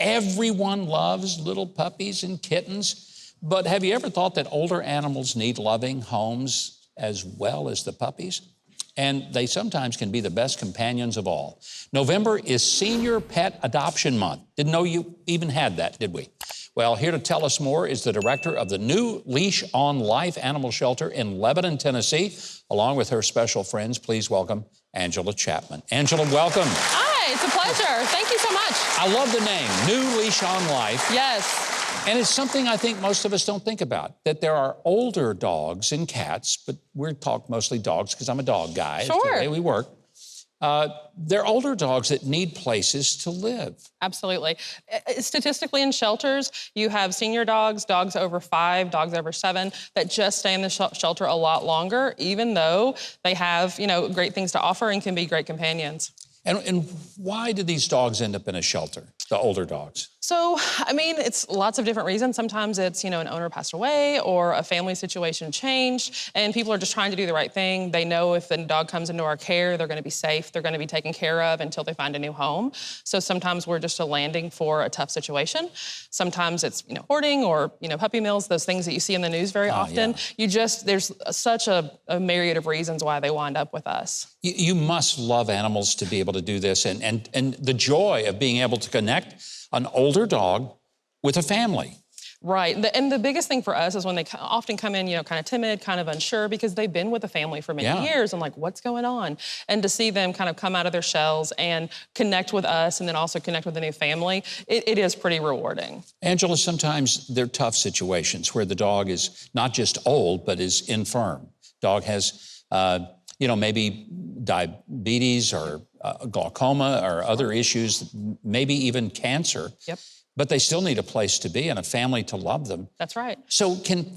Everyone loves little puppies and kittens, but have you ever thought that older animals need loving homes as well as the puppies? And they sometimes can be the best companions of all. November is Senior Pet Adoption Month. Didn't know you even had that, did we? Well, here to tell us more is the director of the new Leash On Life animal shelter in Lebanon, Tennessee, along with her special friends. Please welcome Angela Chapman. Angela, welcome. Hi, it's a pleasure. Thank you so much. I love the name, New Leash On Life. Yes. And it's something I think most of us don't think about, that there are older dogs and cats, but we're talking mostly dogs because I'm a dog guy. Sure. It's the way we work. They're older dogs that need places to live. Absolutely. Statistically in shelters, you have senior dogs, dogs over 5, dogs over 7, that just stay in the shelter a lot longer, even though they have, great things to offer and can be great companions. And why do these dogs end up in a shelter, the older dogs? So, it's lots of different reasons. Sometimes it's, an owner passed away or a family situation changed, and people are just trying to do the right thing. They know if the dog comes into our care, they're gonna be safe, they're gonna be taken care of until they find a new home. So sometimes we're just a landing for a tough situation. Sometimes it's, hoarding or, puppy mills, those things that you see in the news very often. Yeah. There's such a myriad of reasons why they wind up with us. You must love animals to be able to do this, and the joy of being able to connect an older dog with a family. Right, and the biggest thing for us is when they often come in, kind of timid, kind of unsure, because they've been with a family for many years and like, what's going on? And to see them kind of come out of their shells and connect with us and then also connect with a new family, it is pretty rewarding. Angela, sometimes they're tough situations where the dog is not just old, but is infirm. Dog has, maybe diabetes or glaucoma or other issues, maybe even cancer. Yep. But they still need a place to be and a family to love them. That's right. So can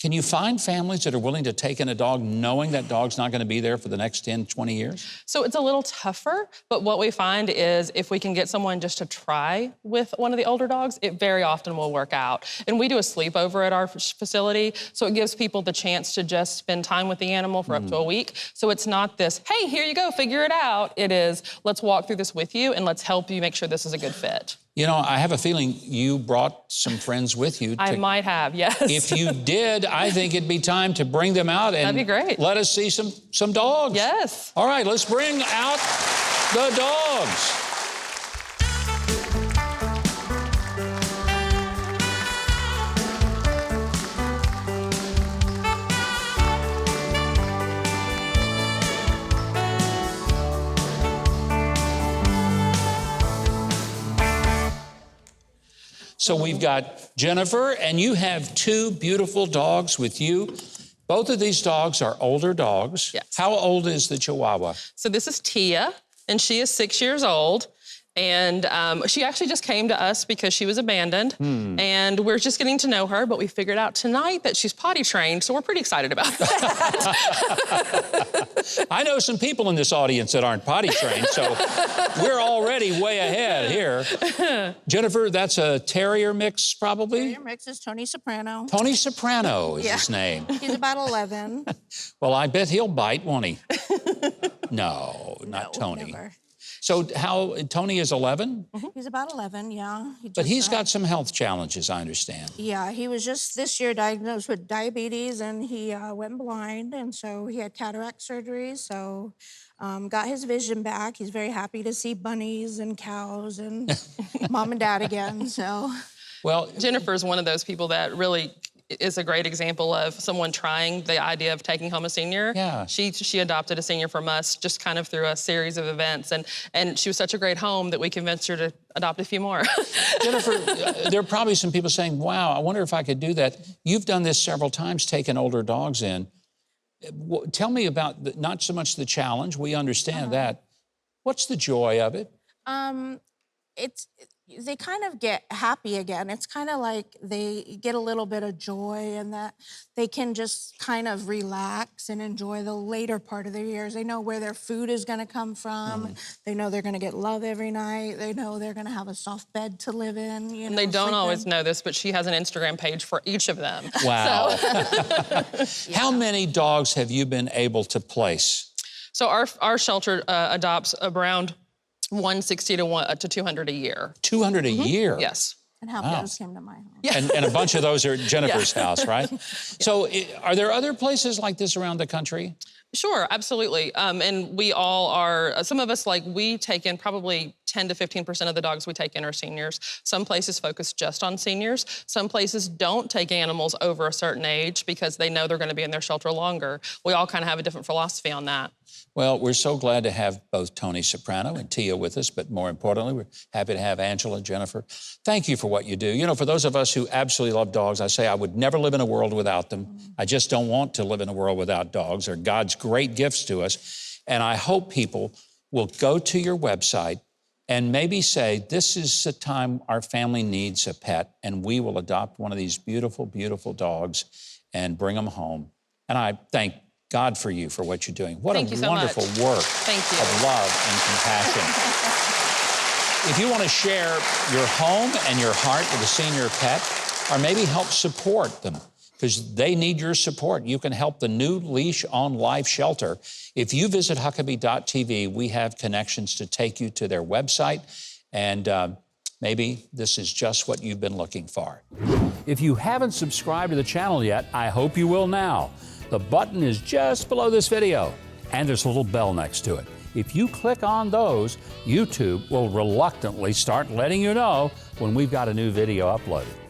you find families that are willing to take in a dog knowing that dog's not going to be there for the next 10, 20 years? So it's a little tougher, but what we find is if we can get someone just to try with one of the older dogs, it very often will work out. And we do a sleepover at our facility, so it gives people the chance to just spend time with the animal for up to a week. So it's not this, hey, here you go, figure it out. It is, let's walk through this with you and let's help you make sure this is a good fit. I have a feeling you brought some friends with you. I might have, yes. If you did, I think it'd be time to bring them out and that'd be great. Let us see some dogs. Yes. All right, let's bring out the dogs. So we've got Jennifer, and you have 2 beautiful dogs with you. Both of these dogs are older dogs. Yes. How old is the Chihuahua? So this is Tia, and she is 6 years old. And she actually just came to us because she was abandoned. And we're just getting to know her, but we figured out tonight that she's potty trained, so we're pretty excited about that. I know some people in this audience that aren't potty trained, so we're already way ahead here. Jennifer, that's a terrier mix, probably? Terrier mix is Tony Soprano. Tony Soprano is his name. He's about 11. Well, I bet he'll bite, won't he? No, not Tony. Never. So Tony is 11? He's about 11, yeah. But he's got some health challenges, I understand. Yeah, he was just this year diagnosed with diabetes, and he went blind, and so he had cataract surgery, so got his vision back. He's very happy to see bunnies and cows and mom and dad again, so. Well, Jennifer's one of those people that really is a great example of someone trying the idea of taking home a senior. Yeah. She adopted a senior from us just kind of through a series of events, and she was such a great home that we convinced her to adopt a few more. Jennifer, there are probably some people saying, wow, I wonder if I could do that. You've done this several times, taking older dogs in. Tell me about, not so much the challenge, we understand that. What's the joy of it? They kind of get happy again. It's kind of like they get a little bit of joy and that they can just kind of relax and enjoy the later part of their years. They know where their food is going to come from. They know they're going to get love every night. They know they're going to have a soft bed to live in. And they don't always know this, but she has an Instagram page for each of them. Wow. So. How many dogs have you been able to place? So our shelter adopts around $160 to $200 a year. $200 a year? Yes. And how those came to my home. And a bunch of those are at Jennifer's house, right? So are there other places like this around the country? Sure, absolutely. And we all are, some of us, like, we take in probably 10 to 15% of the dogs we take in are seniors. Some places focus just on seniors. Some places don't take animals over a certain age because they know they're going to be in their shelter longer. We all kind of have a different philosophy on that. Well, we're so glad to have both Tony Soprano and Tia with us, but more importantly, we're happy to have Angela and Jennifer. Thank you for what you do. You know, for those of us who absolutely love dogs, I say I would never live in a world without them. I just don't want to live in a world without dogs. They're God's great gifts to us. And I hope people will go to your website and maybe say, this is the time our family needs a pet, and we will adopt one of these beautiful, beautiful dogs and bring them home. And I thank God for you for what you're doing. What a wonderful work of love and compassion. If you want to share your home and your heart with a senior pet, or maybe help support them, because they need your support, you can help the new Leash On Life shelter. If you visit Huckabee.tv, we have connections to take you to their website, and maybe this is just what you've been looking for. If you haven't subscribed to the channel yet, I hope you will now. The button is just below this video, and there's a little bell next to it. If you click on those, YouTube will reluctantly start letting you know when we've got a new video uploaded.